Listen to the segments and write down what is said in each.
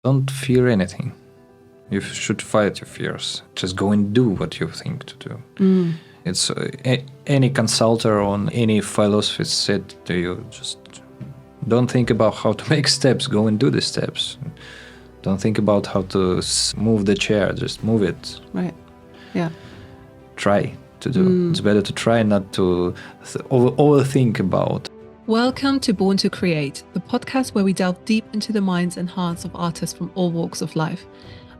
Don't fear anything. You should fight your fears. Just go and do what you think to do. It's any consultant on any philosophy said to you, just don't think about how to make steps, go and do the steps. Don't think about how to move the chair, just move it. Right, yeah. Try to do. It's better to try, not to overthink about. Welcome to Born to Create, the podcast where we delve deep into the minds and hearts of artists from all walks of life.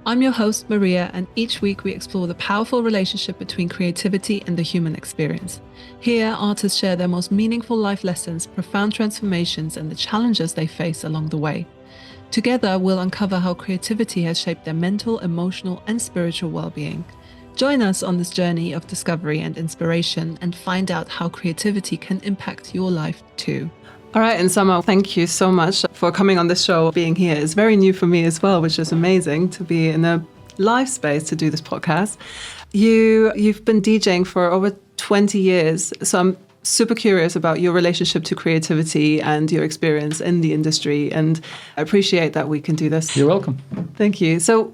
I'm your host, Maria, and each week we explore the powerful relationship between creativity and the human experience. Here, artists share their most meaningful life lessons, profound transformations, and the challenges they face along the way. Together, we'll uncover how creativity has shaped their mental, emotional, and spiritual well-being. Join us on this journey of discovery and inspiration and find out how creativity can impact your life too. All right, INSAMA, thank you so much for coming on this show. Being here is very new for me as well, which is amazing to be in a live space to do this podcast. You've been DJing for over 20 years, so I'm super curious about your relationship to creativity and your experience in the industry, and I appreciate that we can do this. You're welcome. Thank you. So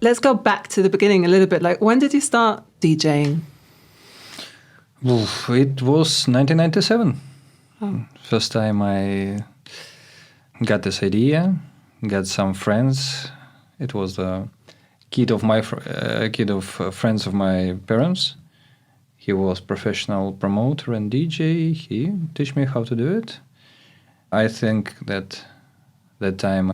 let's go back to the beginning a little bit. Like, when did you start DJing? It was 1997. Oh. First time I got this idea, got some friends. It was the kid of friends of my parents. He was professional promoter and DJ. He teach me how to do it. I think that time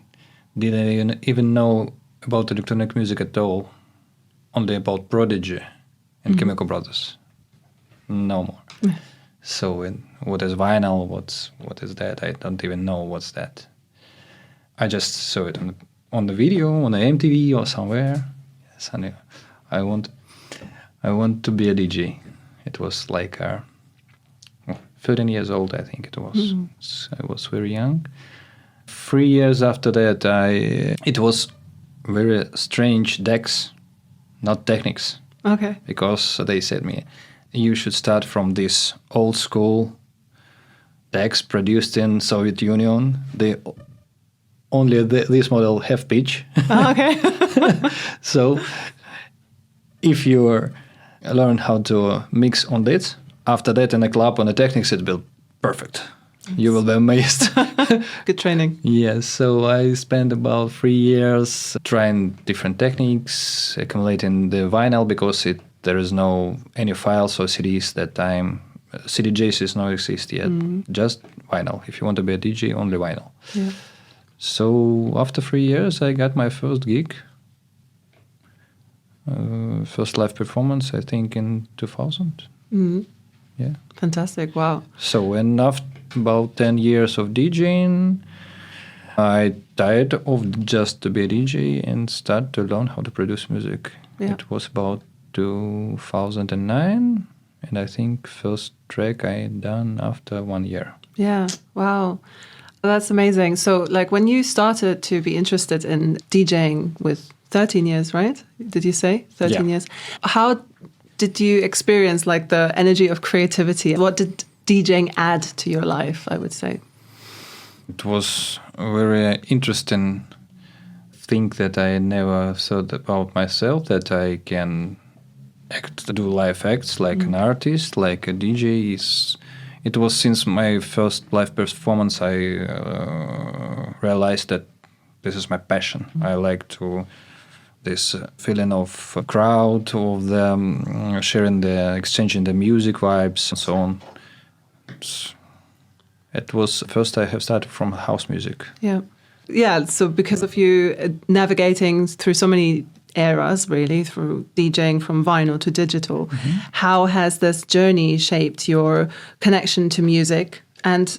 didn't even know about electronic music at all. Only about Prodigy and Chemical Brothers. No more. Yeah. So what is vinyl? What is that? I don't even know what's that. I just saw it on the video on the MTV or somewhere. Yes, I want to be a DJ. It was like 13 years old, I think it was. So I was very young. 3 years after that, it was very strange decks, not techniques. Okay. Because they said me, you should start from this old school decks produced in Soviet Union. This model have pitch. Oh, okay. So if you learn how to mix on this, after that in a club on the techniques, it will be perfect. You will be amazed. Good training. Yes, so I spent about 3 years trying different techniques, accumulating the vinyl because there is no any files or CDs that time. CDJs is not exist yet, just vinyl. If you want to be a DJ, only vinyl. Yeah. So after 3 years, I got my first gig. First live performance, I think, in 2000. Yeah. Fantastic. Wow. So and after about 10 years of DJing, I tired of just to be a DJ and start to learn how to produce music. Yeah. It was about 2009, and I think first track I done after 1 year. Yeah. Wow. That's amazing. So, like, when you started to be interested in DJing with 13 years, right? Did you say 13 years? How did you experience like the energy of creativity? What did DJing add to your life, I would say? It was a very interesting thing that I never thought about myself, that I can do live acts like an artist, like a DJ. It was since my first live performance I realized that this is my passion. I like to this feeling of a crowd, of them exchanging the music vibes and so on. It was first I have started from house music. Yeah. Yeah, so because of you navigating through so many eras, really, through DJing from vinyl to digital, how has this journey shaped your connection to music? And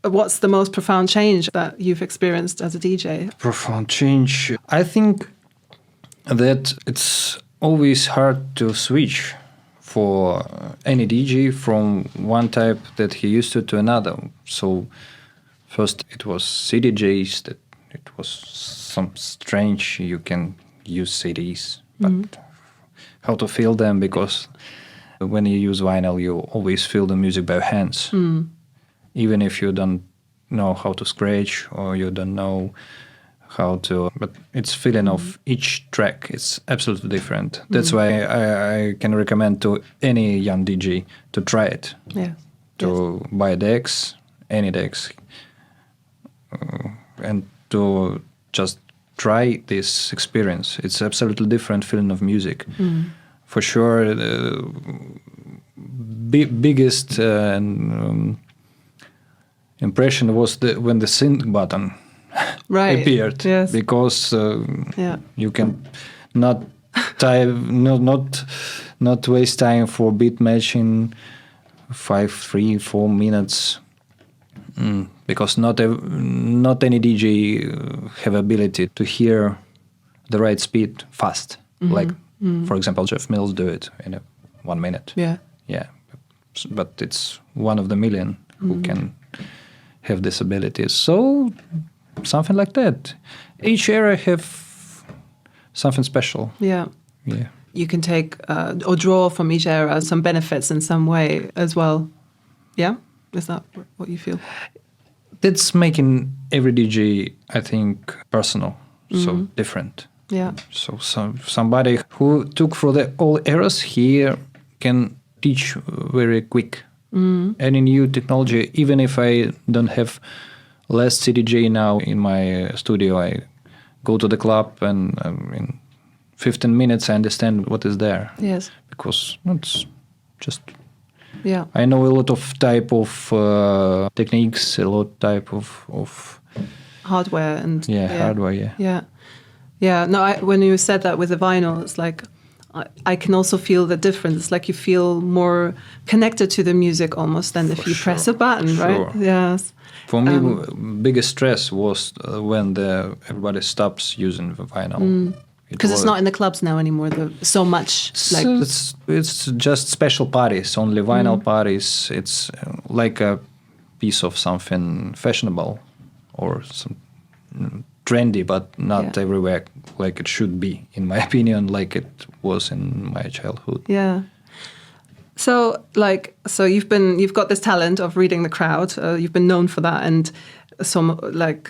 what's the most profound change that you've experienced as a DJ? Profound change. I think that it's always hard to switch for any DJ from one type that he used to another. So first it was CDJs, that it was some strange, you can use CDs, but how to feel them, because when you use vinyl you always feel the music by hands. Even if you don't know how to scratch or you don't know how to, but it's feeling of each track is absolutely different. That's why I can recommend to any young DJ to try it. Yeah. To buy decks, any decks, and to just try this experience. It's absolutely different feeling of music. For sure, the biggest impression was when the sync button appeared. Yes. Because you can not not waste time for beat matching 5, 3, 4 minutes. Because not any DJ have ability to hear the right speed fast. Like, for example, Jeff Mills do it in 1 minute. Yeah. Yeah, but it's one of the million who can have this ability. So something like that. Each era have something special. Yeah. Yeah. You can take or draw from each era some benefits in some way as well. Yeah? Is that what you feel? That's making every DJ, I think, personal, so different. Yeah. So somebody who took for the all eras here can teach very quick. Any new technology, even if I don't have less CDJ now in my studio, I go to the club and in 15 minutes I understand what is there. Yes. Because it's just... Yeah. I know a lot of type of techniques, a lot type of hardware and hardware. Yeah. No, when you said that with the vinyl, it's like I can also feel the difference. It's like you feel more connected to the music almost than if you press a button, right? Yes. For me, biggest stress was when everybody stops using the vinyl. Because it's not in the clubs now anymore. So much. Like it's just special parties, only vinyl parties. It's like a piece of something fashionable or some trendy, but not everywhere like it should be, in my opinion, like it was in my childhood. Yeah. So you've got this talent of reading the crowd. You've been known for that, and some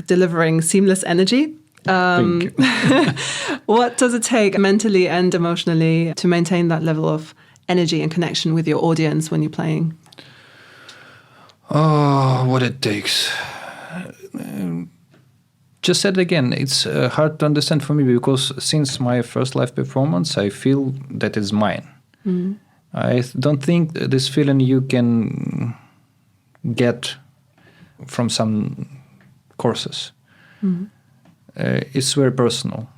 delivering seamless energy. Thank you. What does it take mentally and emotionally to maintain that level of energy and connection with your audience when you're playing? Oh, what it takes. Just said again, it's hard to understand for me because since my first live performance, I feel that it's mine. I don't think this feeling you can get from some courses. It's very personal.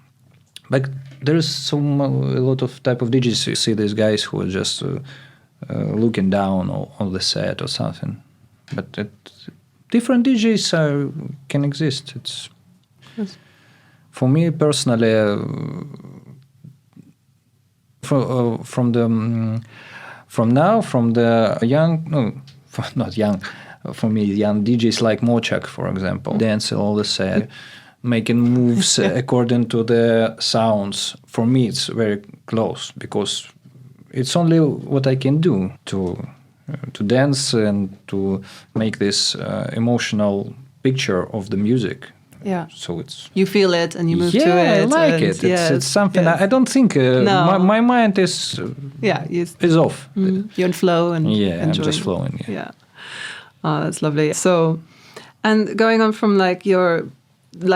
Like there's a lot of type of DJs. You see these guys who are just looking down on the set or something. But different DJs can exist. It's for me personally. From the for me, young DJs like Mochak, for example, dance all the set, making moves according to the sounds. For me, it's very close because it's only what I can do to dance and to make this emotional picture of the music. Yeah. So it's you feel it and you move to it. Yeah, I like it. It's something I don't think. No. My mind is is off. You're in flow and enjoying. I'm just flowing. Yeah. Oh, that's lovely. So, and going on from like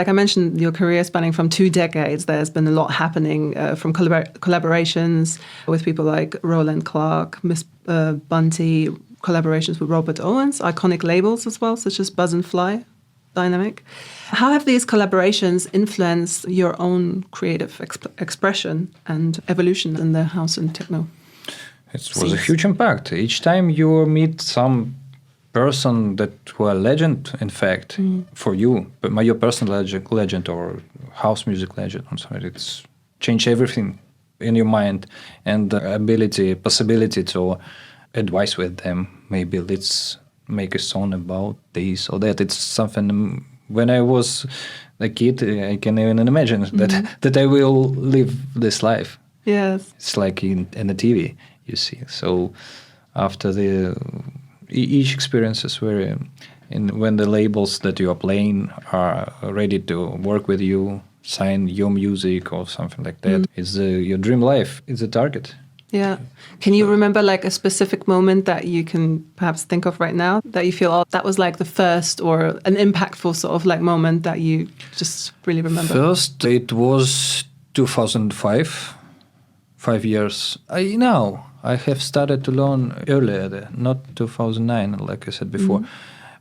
I mentioned, your career spanning from 2 decades, there's been a lot happening from collaborations with people like Roland Clark, Miss Bunty, collaborations with Robert Owens, iconic labels as well, such as Buzz and Fly, Dynamic. How have these collaborations influenced your own creative expression and evolution in the house and techno? It was a huge impact. Each time you meet some person that were a legend, in fact, for you, but your personal legend or house music legend, I'm sorry, it's changed everything in your mind and the possibility to advise with them. Maybe let's make a song about this or that. It's something. When I was a kid, I can even imagine that I will live this life. Yes, it's like in the TV, you see. So after each experience is very And when the labels that you are playing are ready to work with you, sign your music or something like that, it's your dream life. It's a target. Yeah. Can you remember like a specific moment that you can perhaps think of right now that you feel, oh, that was like the first or an impactful sort of like moment that you just really remember? First, it was 2005, 5 years. I have started to learn earlier, not 2009, like I said before.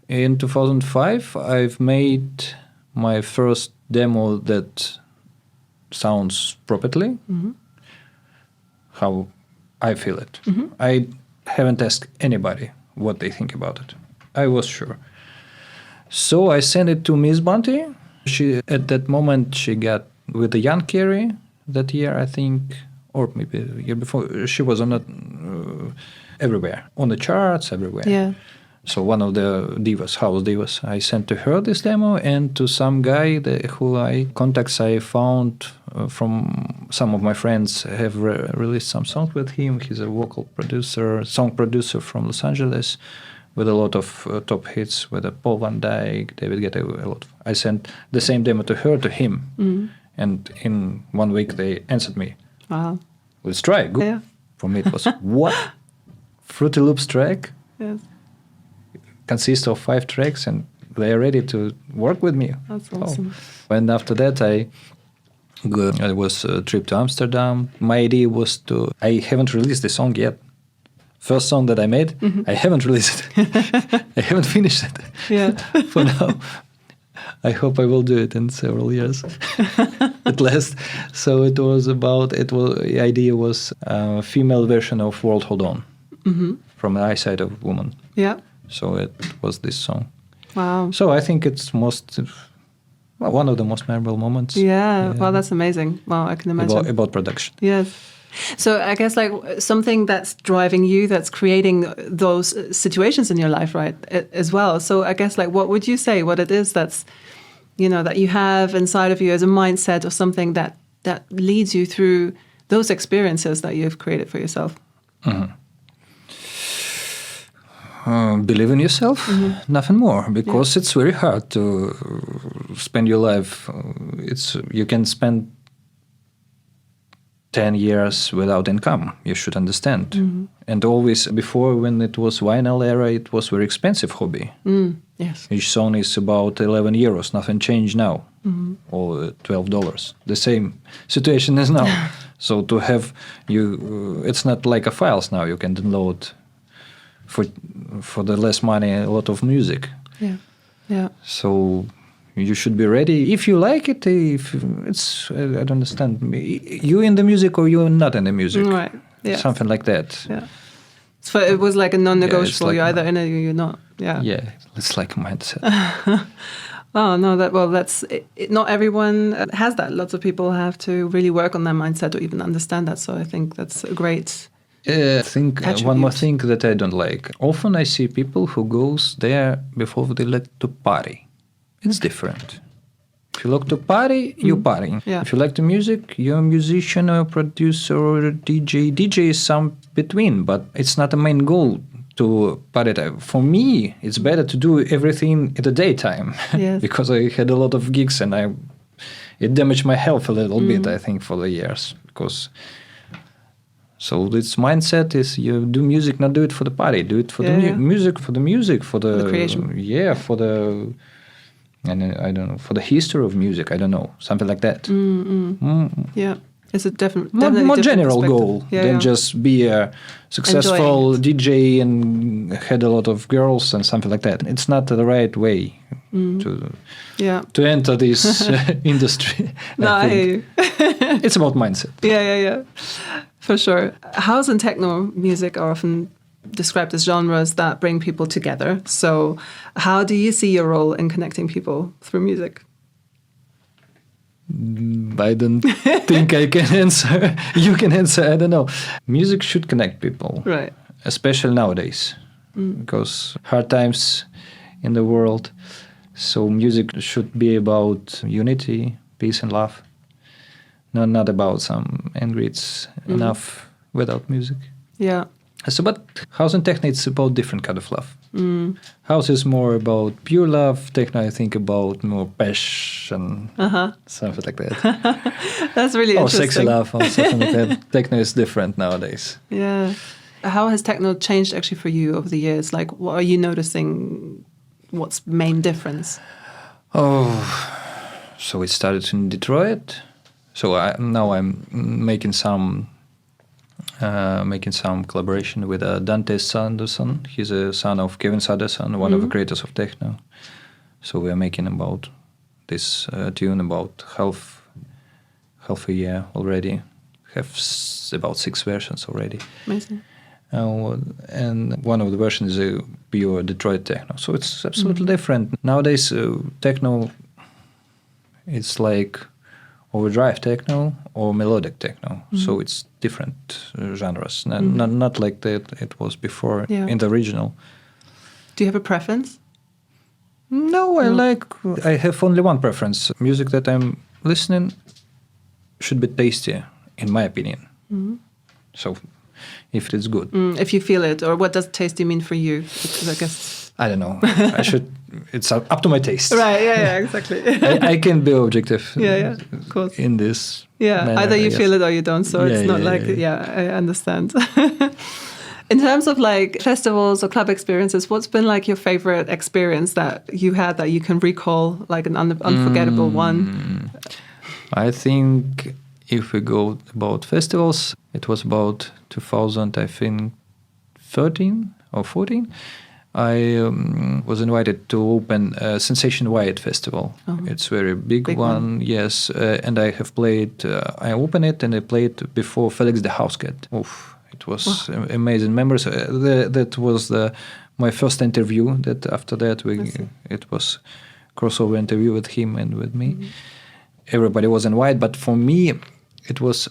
In 2005, I've made my first demo that sounds properly, how I feel it. I haven't asked anybody what they think about it. I was sure. So I sent it to Miss Bunty. At that moment, she got with the Young Carey that year, I think, or maybe the year before. She was on everywhere, on the charts, everywhere. Yeah. So one of the divas, house divas, I sent to her this demo and to some guy contacts I found from some of my friends have released some songs with him. He's a song producer from Los Angeles with a lot of top hits with Paul Van Dyke, David Guetta, a lot. I sent the same demo to her, to him. And in 1 week they answered me. Wow. Let's try. Good. Yeah. For me it was, what? Fruity Loops track? Yes. Consists of 5 tracks and they are ready to work with me. That's awesome. And after that I was a trip to Amsterdam. My idea was I haven't released the song yet. First song that I made, I haven't released it. I haven't finished it. Yeah. For now. I hope I will do it in several years at last. So the idea was a female version of World Hold On from the eyesight of woman. Yeah. So it was this song. Wow. So I think it's one of the most memorable moments. Yeah. Well, that's amazing. Wow, I can imagine. About production. Yes. So I guess like something that's driving you, that's creating those situations in your life, right, as well. So I guess like what would you say what it is that's, that you have inside of you as a mindset or something that leads you through those experiences that you've created for yourself? Believe in yourself, nothing more, because it's very hard to spend your life. You can spend 10 years without income, you should understand. And always before, when it was vinyl era, it was very expensive hobby. Yes. Each song is about 11 euros, nothing changed now, or $12. The same situation as now. So to have it's not like a files now, you can download for the less money a lot of music. Yeah, yeah. So you should be ready if you like it. If I don't understand. You in the music or you not in the music? Right. Yeah. Something like that. Yeah. So it was like a non-negotiable. Like you're either in it or you're not. Yeah. Yeah. It's like a mindset. Oh no! That's it, not everyone has that. Lots of people have to really work on their mindset or even understand that. So I think that's a great. I think one more thing that I don't like. Often I see people who goes there before they like to party. It's different. If you like to party, you're partying. Yeah. If you like the music, you're a musician or a producer or a DJ. DJ is some between, but it's not the main goal to party. For me, it's better to do everything in the daytime. Yes. Because I had a lot of gigs and it damaged my health a little bit, I think, for the years. So this mindset is you do music, not do it for the party. Do it for the music, for the creation. Yeah, and I don't know, for the history of music. I don't know, something like that. Yeah, it's a definitely more different general goal than just be a successful DJ and had a lot of girls and something like that. It's not the right way to enter this industry. I hear you. It's about mindset. Yeah. For sure. House and techno music are often described as genres that bring people together. So how do you see your role in connecting people through music? I don't think I can answer. You can answer, I don't know. Music should connect people. Right. Especially nowadays. Because hard times in the world. So music should be about unity, peace and love. Not about some angry. It's enough without music. Yeah. So, but house and techno, it's about different kind of love. House is more about pure love. Techno, I think, about more passion, something like that. That's really or interesting. sexy love, or something like that. Techno is different nowadays. Yeah. How has techno changed actually for you over the years? Like, what are you noticing? What's main difference? Oh, so it started in Detroit. So now I'm making some collaboration with Dante Sanderson. He's a son of Kevin Sanderson, one of the creators of techno. So we are making about this tune about half a year already. Have about 6 versions already. Amazing. And one of the versions is a pure Detroit techno. So it's absolutely different. Nowadays, techno, it's like overdrive techno or melodic techno. So it's different genres, not like that it was before in the original. Do you have a preference? No, I have only one preference. Music that I'm listening should be tasty, in my opinion. So if it's good. If you feel it, or what does tasty mean for you? Because I guess I don't know. It's up to my taste. Right. Yeah. Exactly. I can be objective. Yeah. Of course. In this. Yeah. manner, Either you feel it or you don't. So it's not like. Yeah. I understand. In terms of like festivals or club experiences, what's been like your favorite experience that you had that you can recall, like an unforgettable one? I think if we go about festivals, it was about 2000, I think, 13 or 14. I was invited to open a Sensation Wyatt festival. It's a very big one, yes. And I have played, I opened it and I played before Felix the Housecat. Oof, it was amazing memories. That was my first interview. That after that, it was crossover interview with him and with me. Everybody was invited, but for me, it was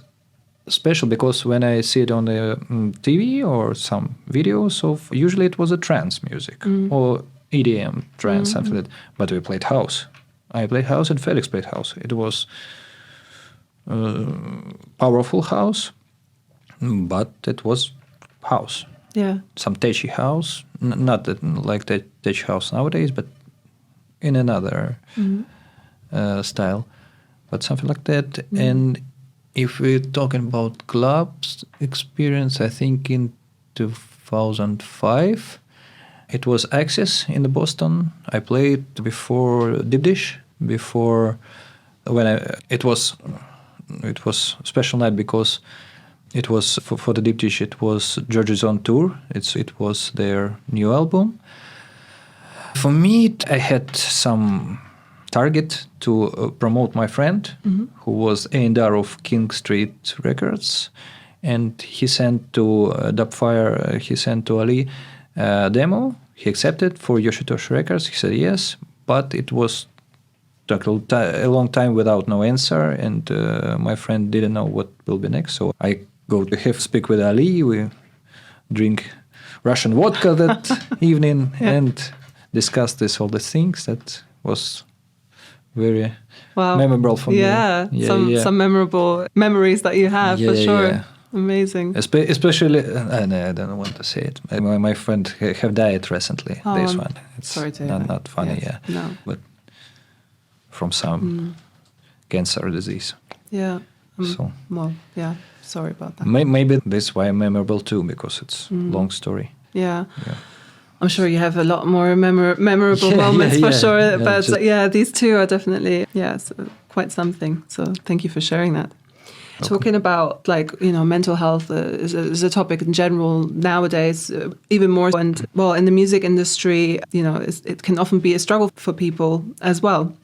special because when I see it on the TV or some videos usually it was a trance music or EDM trance, something like that. But we played house. I played house and Felix played house. It was powerful house, but it was house. Yeah. Some techy house, not like the techy house nowadays, but in another style, but something like that. And if we're talking about clubs experience, I think in 2005, it was Access in the Boston. I played before Deep Dish. It was a special night because it was for the Deep Dish. It was George's on tour. It was their new album. For me, I had some target to promote my friend who was A&R of King Street Records, and he sent to Dubfire, he sent to Ali a demo. He accepted for Yoshitoshi Records. He said yes, but it was took a long time without no answer, and my friend didn't know what will be next. So I go to speak with Ali. We drink Russian vodka that evening and discuss all the things. That was very memorable for me. Some memorable memories that you have for sure. Yeah. Amazing. Especially, I don't want to say it. My friend have died recently. This one. It's sorry to hear not funny, yes. No. But from some cancer disease. Yeah. So. Well, yeah. Sorry about that. Maybe this why memorable too, because it's long story. Yeah. I'm sure you have a lot more memorable moments for sure. But these two are definitely quite something. So thank you for sharing that. Okay. Talking about mental health is a topic in general nowadays, even more. And in the music industry, it can often be a struggle for people as well.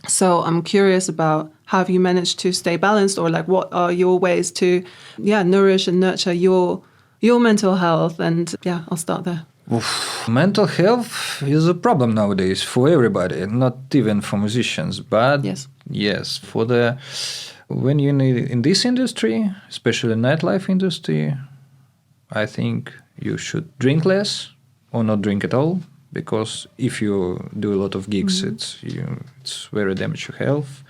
So I'm curious about how have you managed to stay balanced, or what are your ways to nourish and nurture your mental health? And I'll start there. Oof. Mental health is a problem nowadays for everybody, not even for musicians. But yes, when you're in this industry, especially nightlife industry, I think you should drink less or not drink at all, because if you do a lot of gigs, it's very damage your health.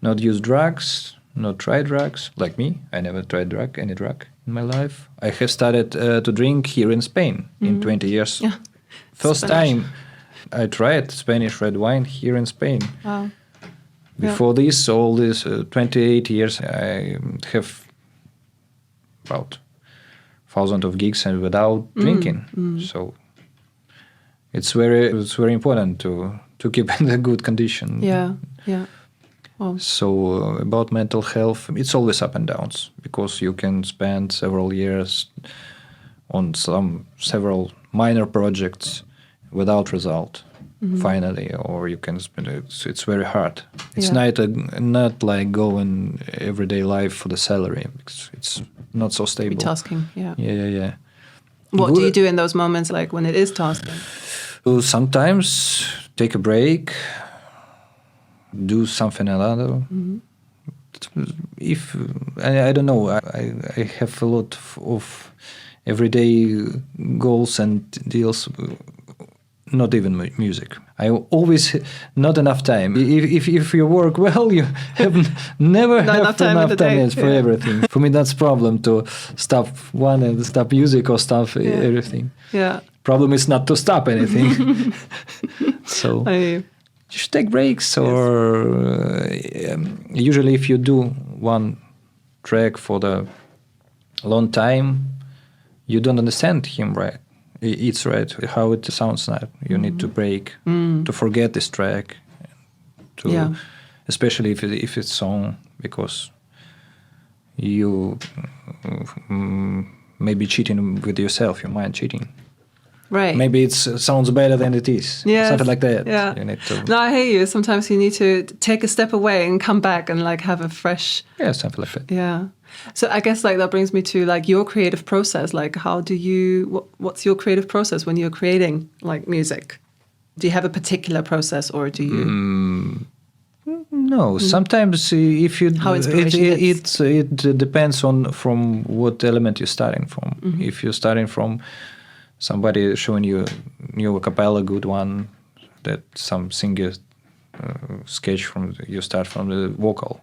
Not use drugs, not try drugs, like me. I never tried any drug in my life. I have started to drink here in Spain in 20 years. Yeah. First Spanish. time I tried Spanish red wine here in Spain. Wow. Before this, all these 28 years, I have about thousands of gigs and without drinking. So it's very important to keep in a good condition. Yeah. Well, So about mental health, it's always up and downs because you can spend several years on several minor projects without result. Finally, or you can spend it's very hard. It's not like going everyday life for the salary because it's not so stable. tasking. Yeah. Yeah. What do you do in those moments, like when it is tasking? So sometimes take a break, do something another. If I don't know, I have a lot of everyday goals and deals. Not even music. I always not enough time. If you work well, you never have enough time for everything. For me, that's problem to stop one and stop music or stop everything. Yeah. Problem is not to stop anything. So you should take breaks, or usually if you do one track for the long time, you don't understand him right. It's right how it sounds now. You need to break to forget this track, especially if it's song, because you maybe cheating with yourself. Your mind cheating. Right. Maybe it sounds better than it is. Yeah. Something like that. Yeah. You need to. No, I hear you. Sometimes you need to take a step away and come back and like have a fresh. Yeah, something like that. Yeah. So I guess like that brings me to like your creative process. Like how do you, what's your creative process when you're creating like music? Do you have a particular process or do you? No, sometimes if you How inspiration is. it depends on from what element you're starting from. If you're starting from somebody showing you new a cappella good one, that some singer sketch from you start from the vocal,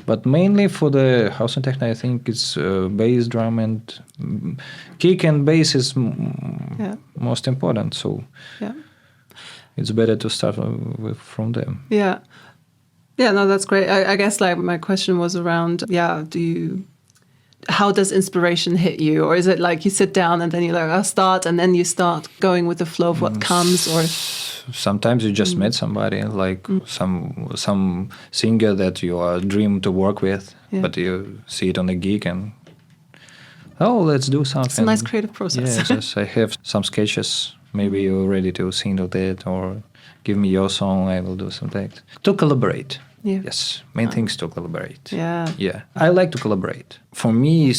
but mainly for the house and techno, I think it's bass, drum, and kick and bass is most important. So it's better to start from them. Yeah. Yeah, no, that's great. I guess like my question was around, how does inspiration hit you? Or is it like you sit down and then you're like, I'll start, and then you start going with the flow of what comes? Or sometimes you just met somebody, like some singer that you are dream to work with, but you see it on a gig and, let's do something. It's a nice creative process. Yes, I have some sketches. Maybe you're ready to sing of that, or give me your song, I will do something. To collaborate. Yeah. Yes, main thing is to collaborate. Yeah. Yeah, I like to collaborate. For me,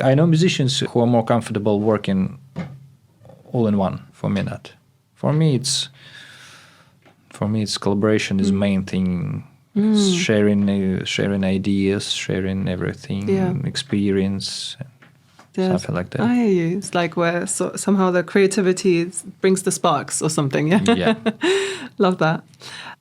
I know musicians who are more comfortable working all in one. For me, not. For me, it's collaboration is main thing. Sharing ideas, sharing everything, experience. Something like that. I hear you. It's like where somehow the creativity brings the sparks or something. Yeah. Yeah. Love that.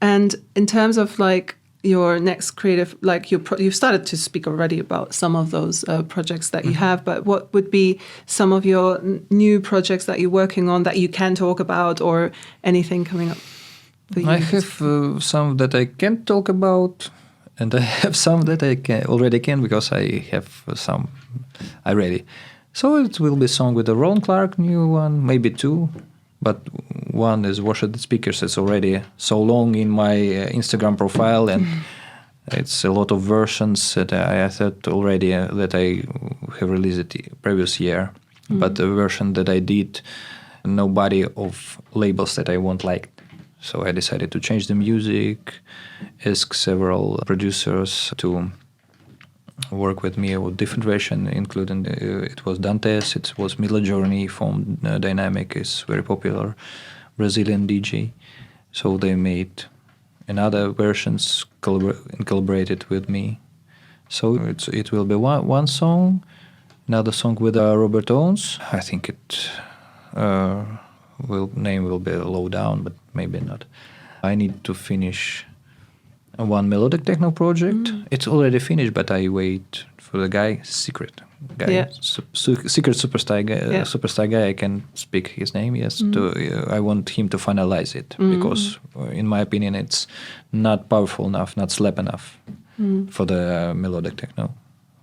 And in terms of like your next creative, like you've started to speak already about some of those projects that you have, but what would be some of your new projects that you're working on that you can talk about, or anything coming up for you? I have some that I can't talk about, and I have some that I already can because I have some already. So it will be a song with a Roland Clark, new one, maybe two. But one is Wash the Speakers. It's already so long in my Instagram profile, and it's a lot of versions that I thought already that I have released it previous year. But the version that I did, nobody of labels that I won't like. So I decided to change the music, ask several producers to work with me with different version, including it was Dantes, it was Mila Journey from Dynamic, is very popular Brazilian DJ. So they made another versions collaborated with me. So it will be one song, another song with Robert Owens. I think it name will be Low Down, but maybe not. I need to finish one melodic techno project. It's already finished, but I wait for the guy, secret guy, secret superstar guy. Superstar guy. I can speak his name. Yes, I want him to finalize it because, in my opinion, it's not powerful enough, not slap enough for the melodic techno.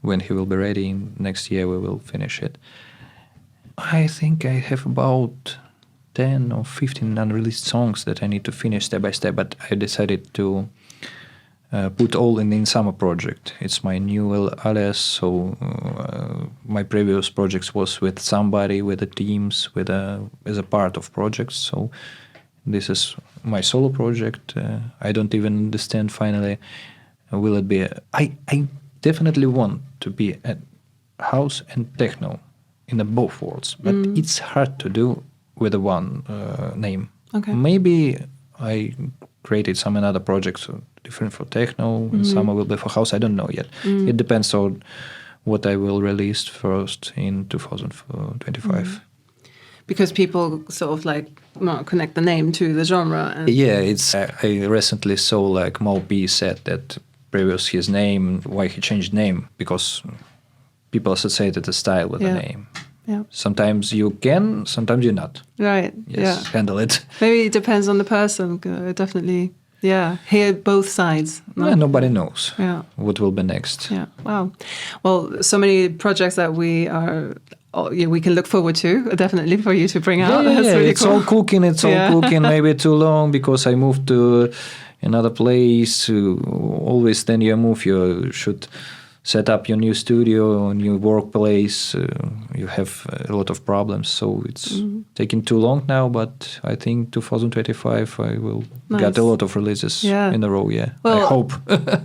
When he will be ready next year, we will finish it. I think I have about 10 or 15 unreleased songs that I need to finish step by step, but I decided to put all in the INSAMA project. It's my new alias, so my previous projects was with somebody, with the teams, as a part of projects. So this is my solo project. I don't even understand finally, will it be... I definitely want to be at house and techno in the both worlds, but it's hard to do with the one name. Okay. Maybe I created some another projects different for techno, and some will be for house. I don't know yet. It depends on what I will release first in 2025. Because people sort of like connect the name to the genre. And it's. I recently saw like Mo P said that previous his name, why he changed name, because people associated the style with the name. Yeah. Sometimes you can, sometimes you're not. Right. Yes, handle it. Maybe it depends on the person. Definitely. Yeah. Hear both sides. No? Yeah, nobody knows what will be next. Yeah. Wow. Well, so many projects that we can look forward to, definitely, for you to bring out. That's really it's cool. all cooking. It's all cooking. Maybe too long because I moved to another place. Always, then you move, you should set up your new studio, new workplace. You have a lot of problems, so it's taking too long now. But I think 2025 I will get a lot of releases in a row. Yeah, well, I hope.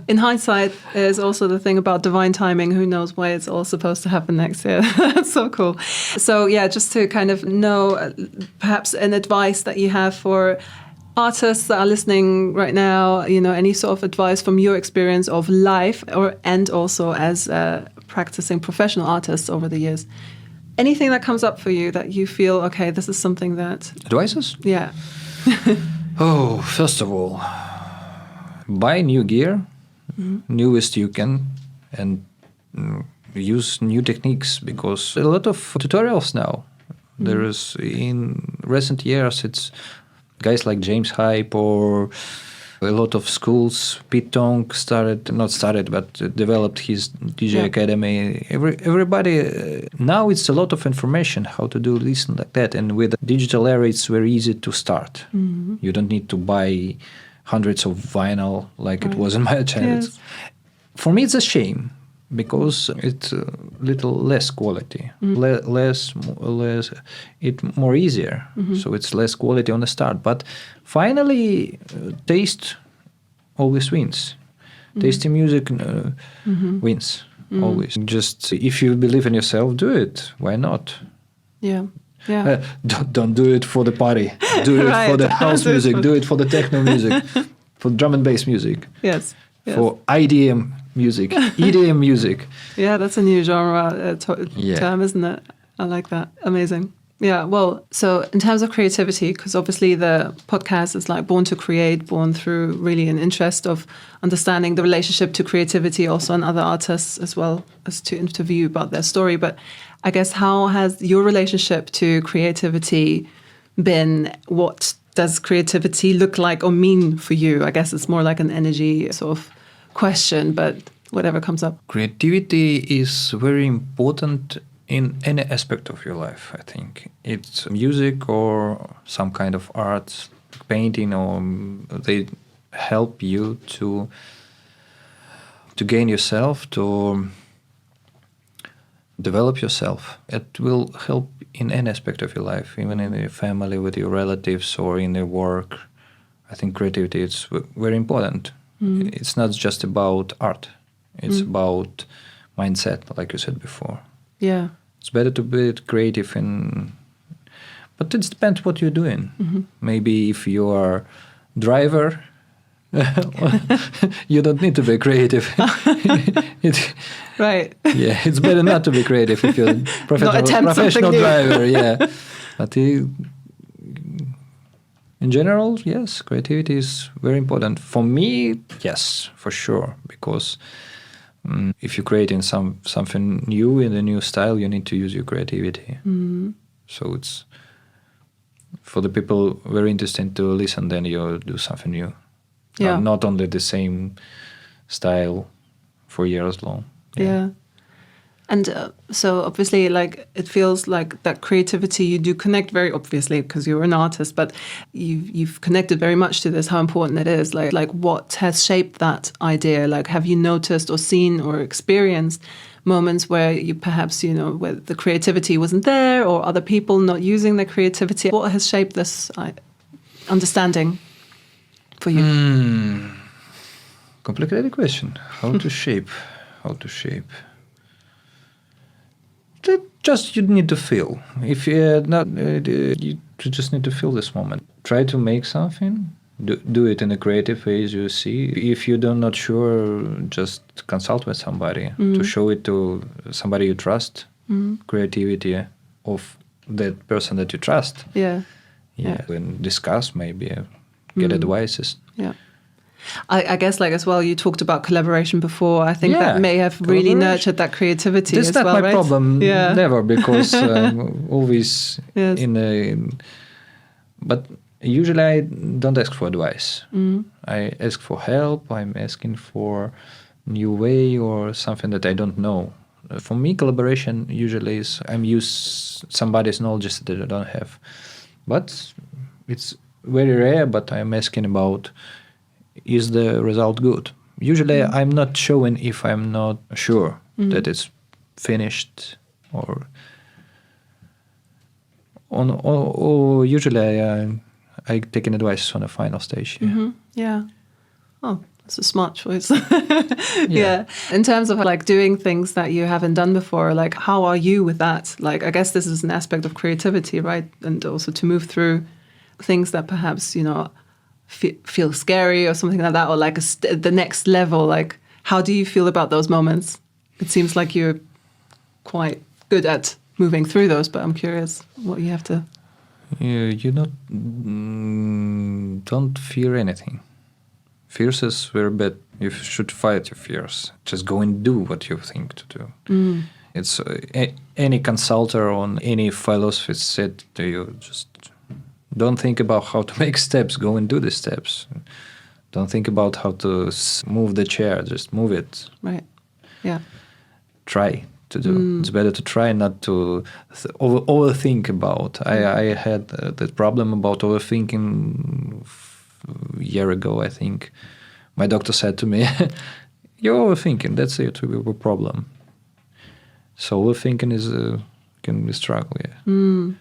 In hindsight, there's also the thing about divine timing. Who knows why it's all supposed to happen next year? That's so cool. So just to kind of know, perhaps an advice that you have for artists that are listening right now, any sort of advice from your experience of life and also as practicing professional artists over the years. Anything that comes up for you that you feel, okay, this is something that... Advices? Yeah. First of all, buy new gear, newest you can, and use new techniques, because a lot of tutorials now. There is, in recent years, it's guys like James Hype or a lot of schools. Pete Tong developed his DJ Academy. Everybody, now it's a lot of information how to do this and like that. And with the digital era, it's very easy to start. You don't need to buy hundreds of vinyl like it was in my childhood. Yes. For me, it's a shame, because it's a little less quality, less, it more easier. So it's less quality on the start. But finally, taste always wins. Tasty music wins always. Just if you believe in yourself, do it. Why not? Yeah. Don't do it for the party. Do it for the house music. Do it for the techno music, for drum and bass music. Yes. For EDM music. Yeah, that's a new genre term, isn't it? I like that. Amazing. Yeah, well, so in terms of creativity, because obviously the podcast is like born to create, born through really an interest of understanding the relationship to creativity also in other artists, as well as to interview about their story. But I guess, how has your relationship to creativity been? What does creativity look like or mean for you? I guess it's more like an energy sort of question, but whatever comes up. Creativity is very important in any aspect of your life, I think. It's music or some kind of art, painting, or they help you to gain yourself, to develop yourself. It will help in any aspect of your life, even in your family, with your relatives, or in your work. I think creativity is very important. It's not just about art. It's about mindset, like you said before. Yeah. It's better to be creative but it depends what you're doing. Maybe if you are driver, you don't need to be creative. Right. Yeah, it's better not to be creative if you're a professional driver. Yeah, but In general, yes, creativity is very important. For me, yes, for sure. Because if you're creating something new in a new style, you need to use your creativity. So it's for the people very interesting to listen. Then you do something new, not only the same style for years long. Yeah. And so obviously, like, it feels like that creativity, you do connect very obviously because you're an artist, but you've connected very much to this, how important it is. Like what has shaped that idea? Like, have you noticed or seen or experienced moments where you perhaps, where the creativity wasn't there, or other people not using their creativity? What has shaped this understanding for you? Complicated question. How to shape? Just you need to feel. If you're not, you just need to feel this moment. Try to make something. Do it in a creative way, as you see. If you're not sure, just consult with somebody to show it to somebody you trust. Creativity of that person that you trust. Yeah. And discuss, maybe get advices. Yeah. I guess, like, as well, you talked about collaboration before. I think that may have really nurtured that creativity as well, right? That's not my problem, never, because I'm always but usually I don't ask for advice. I ask for help. I'm asking for new way or something that I don't know. For me, collaboration usually is I'm use somebody's knowledge that I don't have. But it's very rare, but I'm asking about, is the result good? Usually I'm not showing if I'm not sure that it's finished or usually I take an advice on a final stage. Yeah. Oh, that's a smart choice. Yeah. In terms of like doing things that you haven't done before, like how are you with that? Like, I guess this is an aspect of creativity, right? And also to move through things that perhaps, feel scary or something like that, or like the next level. Like, how do you feel about those moments? It seems like you're quite good at moving through those, but I'm curious what you have to... You don't fear anything. Fears is very bad. You should fight your fears. Just go and do what you think to do. It's any consultant on any philosophy said to you, just don't think about how to make steps. Go and do the steps. Don't think about how to move the chair. Just move it. Right. Yeah. Try to do. It's better to try, not to overthink about. I had that problem about overthinking a year ago, I think. My doctor said to me, you're overthinking. That's it. A problem. So overthinking can be a struggle. Yeah.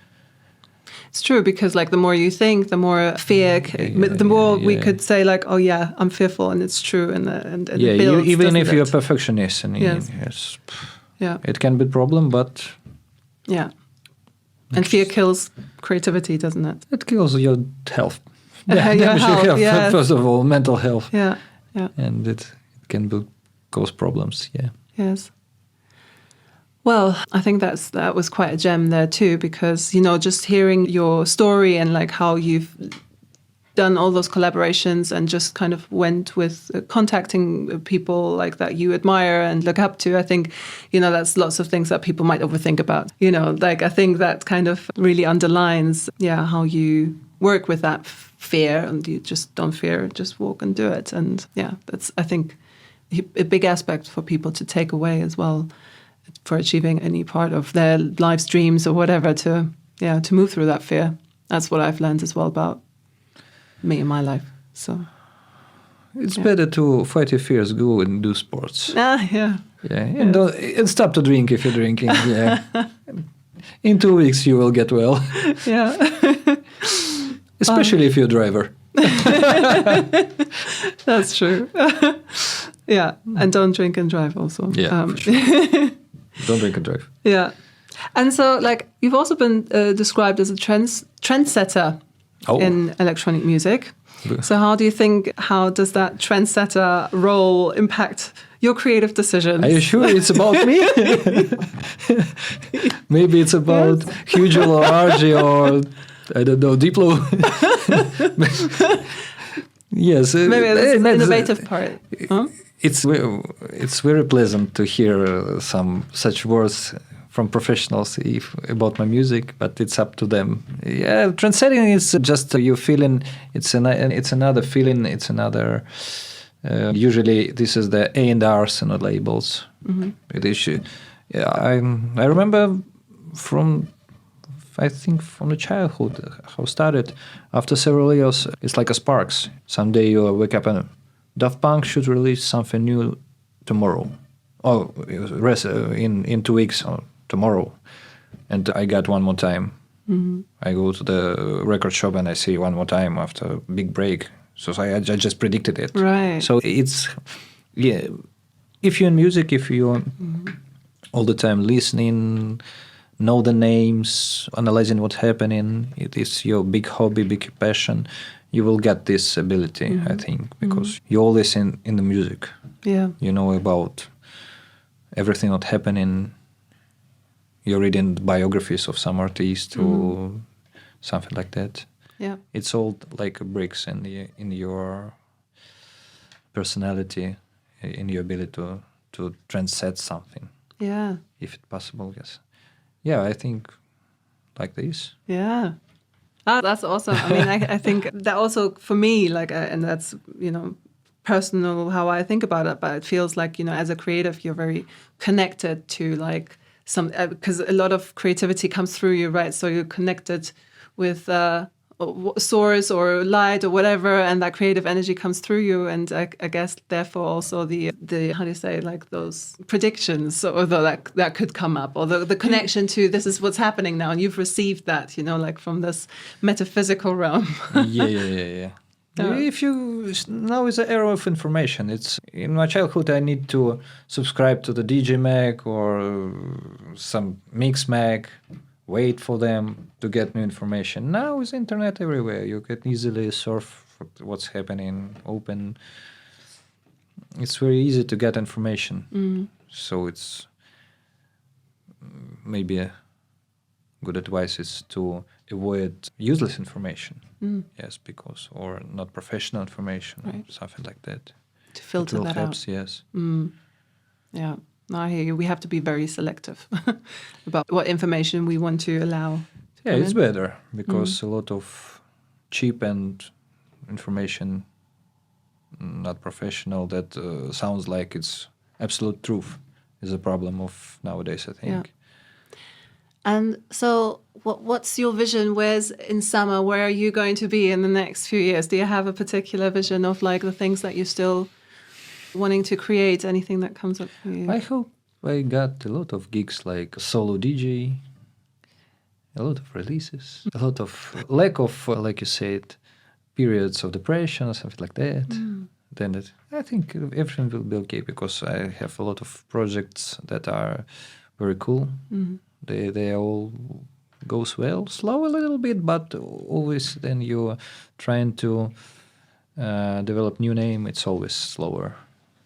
It's true, because like the more you think, the more fear, the more we could say like, oh yeah, I'm fearful, and it's true, and it builds, even if you're a perfectionist, and yes, it can be a problem, but and fear kills creativity, doesn't it? It kills your health. Your health, yes. First of all, mental health. Yeah. And it can cause problems. Yeah. Yes. Well, I think that was quite a gem there too, because, just hearing your story and like how you've done all those collaborations and just kind of went with contacting people like that you admire and look up to, I think, that's lots of things that people might overthink about. Like I think that kind of really underlines, how you work with that fear, and you just don't fear, just walk and do it. And that's, I think, a big aspect for people to take away as well, for achieving any part of their life's dreams or whatever, to move through that fear. That's what I've learned as well about me in my life. So it's better to fight your fears, go and do sports. And stop to drink if you're drinking. In 2 weeks you will get well. Especially if you're a driver. That's true. And don't drink and drive also. For sure. Don't drink and drive. Yeah. And so, like, you've also been described as a trendsetter in electronic music. So how does that trendsetter role impact your creative decisions? Are you sure it's about me? Maybe it's about Hugel or Argy or I don't know, Diplo. Yes. Maybe it's the innovative part. Huh? It's very pleasant to hear some such words from professionals about my music, but it's up to them. Yeah, transcending is just you feeling. It's another feeling. It's another. Usually, this is the A&Rs and the labels. Mm-hmm. It is. Yeah, I remember from the childhood how it started. After several years, it's like a sparks. Someday you wake up and Daft Punk should release something new tomorrow. Oh, in 2 weeks or tomorrow. And I got one more time. Mm-hmm. I go to the record shop and I see one more time after a big break. So I just predicted it. Right. So it's, yeah, if you're in music, if you're all the time listening, know the names, analyzing what's happening, it is your big hobby, big passion, you will get this ability, I think, because you're always in the music. Yeah. You know about everything that's happening. You're reading biographies of some artists or something like that. Yeah. It's all like bricks in your personality, in your ability to transcend something. Yeah. If it's possible, yes. Yeah, I think like this. Yeah. That's awesome. I mean, I think that also for me, like, and that's, personal how I think about it, but it feels like, as a creative, you're very connected to like some, because a lot of creativity comes through you, right? So you're connected with source or light or whatever, and that creative energy comes through you. And I guess therefore also the how do you say, like those predictions, or that could come up, or the connection to this is what's happening now, and you've received that, like from this metaphysical realm. Yeah. If you now is an era of information. It's in my childhood I need to subscribe to the DJ mag or some mix mag, wait for them to get new information. Now is internet everywhere. You can easily surf what's happening, open. It's very easy to get information. So it's maybe a good advice is to avoid useless information. Yes, because or not professional information, right. or something like that. To filter that helps, out. Yes. Yeah. No, I hear you. We have to be very selective about what information we want to allow. Yeah, it's better because a lot of cheap and information, not professional, that sounds like it's absolute truth, is a problem of nowadays, I think. Yeah. And so what's your vision? Where's INSAMA? Where are you going to be in the next few years? Do you have a particular vision of like the things that you're still wanting to create, anything that comes up for you? I hope I got a lot of gigs like solo DJ, a lot of releases, a lot of lack of, like you said, periods of depression or something like that. Then I think everything will be okay because I have a lot of projects that are very cool. They all goes well, slow a little bit, but always then you're trying to develop new name. It's always slower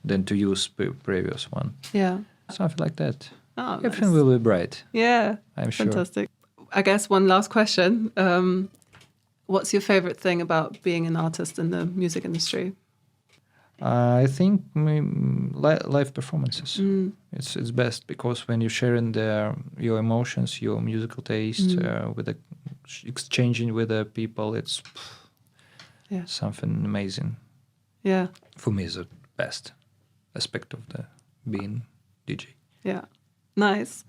than to use previous one. Yeah. Something like that. Oh, everything nice. will be bright. Yeah. I'm sure. Fantastic. I guess one last question. What's your favorite thing about being an artist in the music industry? I think live performances. It's best because when you're sharing your emotions, your musical taste, with exchanging with the people, it's something amazing. Yeah. For me, it's the best aspect of the being DJ. Yeah. Nice.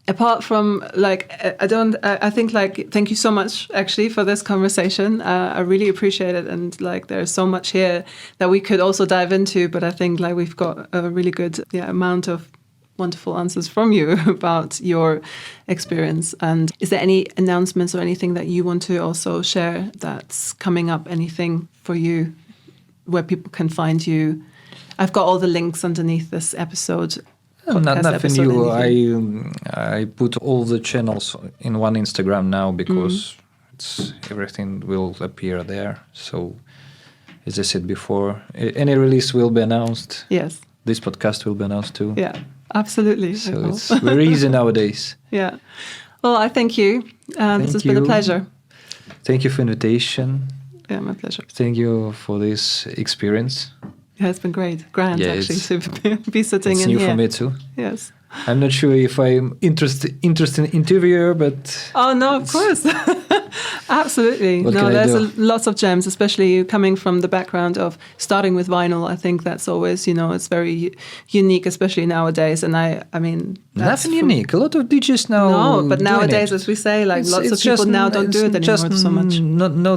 Apart from I think thank you so much actually for this conversation. I really appreciate it, and there's so much here that we could also dive into, but I think we've got a really good amount of wonderful answers from you about your experience. And is there any announcements or anything that you want to also share that's coming up, anything for you where people can find you? I've got all the links underneath this episode. Nothing new. I put all the channels in one Instagram now because everything will appear there. So, as I said before, any release will be announced. Yes. This podcast will be announced too. Yeah, absolutely. So it's very easy nowadays. Yeah. Well, I thank you. This has been a pleasure. Thank you for invitation. Yeah, my pleasure. Thank you for this experience. Yeah, it's been grand actually to be sitting it's in new here. for me too. Yes. I'm not sure if I'm interested interviewer, but oh no, of course. Absolutely. What No, can I there's do? lots of gems, especially you coming from the background of starting with vinyl. I think that's always, it's very unique, especially nowadays. And I mean, that's nothing unique. A lot of DJs now. No, but doing nowadays, it. as we say, like lots of It's people just- now don't do it it's anymore just so much.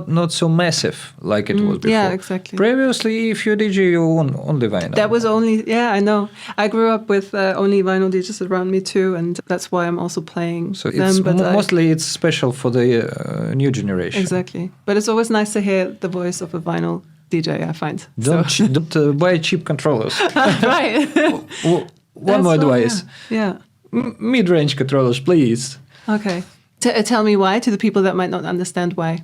Not so massive like it was before. Yeah, exactly. Previously, if you're DJ, you own only vinyl. That was only, I know. I grew up with only vinyl DJs around me too, and that's why I'm also playing so them. it's But mostly it's special for the new generation. exactly. But it's always nice to hear the voice of a vinyl DJ, I find. Don't buy cheap controllers. Right. One That's more right, advice: Yeah. mid-range controllers, please. Okay. Tell me why, to the people that might not understand why.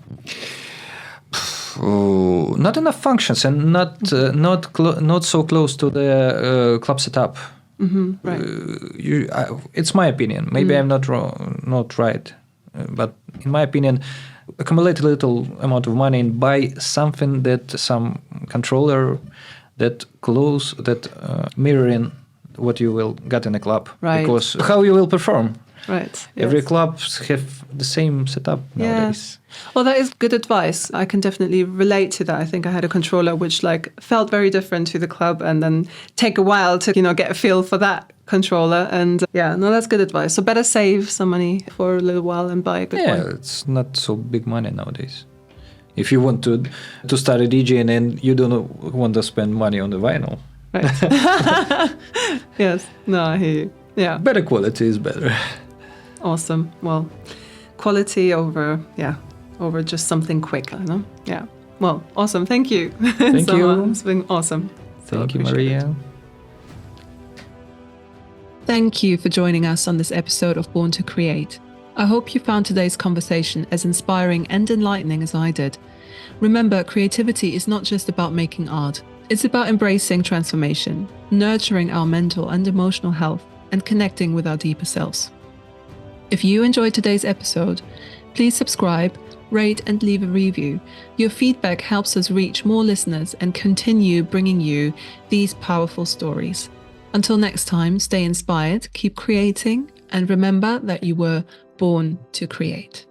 Oh, not enough functions and not so close to the club setup. Right. It's my opinion. Maybe I'm not wrong, not right, but in my opinion, accumulate a little amount of money and buy something some controller that mirroring what you will get in a club. Right. Because how you will perform. Right. Every yes. club have the same setup nowadays. Well, that is good advice. I can definitely relate to that. I think I had a controller which felt very different to the club, and then take a while to get a feel for that controller. And that's good advice. So better save some money for a little while and buy a good one. It's not so big money nowadays. If you want to start a DJ and you don't want to spend money on the vinyl, Right. Yes. No, I hear you. Yeah. better quality is better. Awesome. Well, quality over just something quick, Yeah. Well, awesome. Thank you. Thank you. It's been awesome. So Thank you, appreciate it. Maria. Thank you for joining us on this episode of Born to Create. I hope you found today's conversation as inspiring and enlightening as I did. Remember, creativity is not just about making art. It's about embracing transformation, nurturing our mental and emotional health, and connecting with our deeper selves. If you enjoyed today's episode, please subscribe, rate, and leave a review. Your feedback helps us reach more listeners and continue bringing you these powerful stories. Until next time, stay inspired, keep creating, and remember that you were born to create.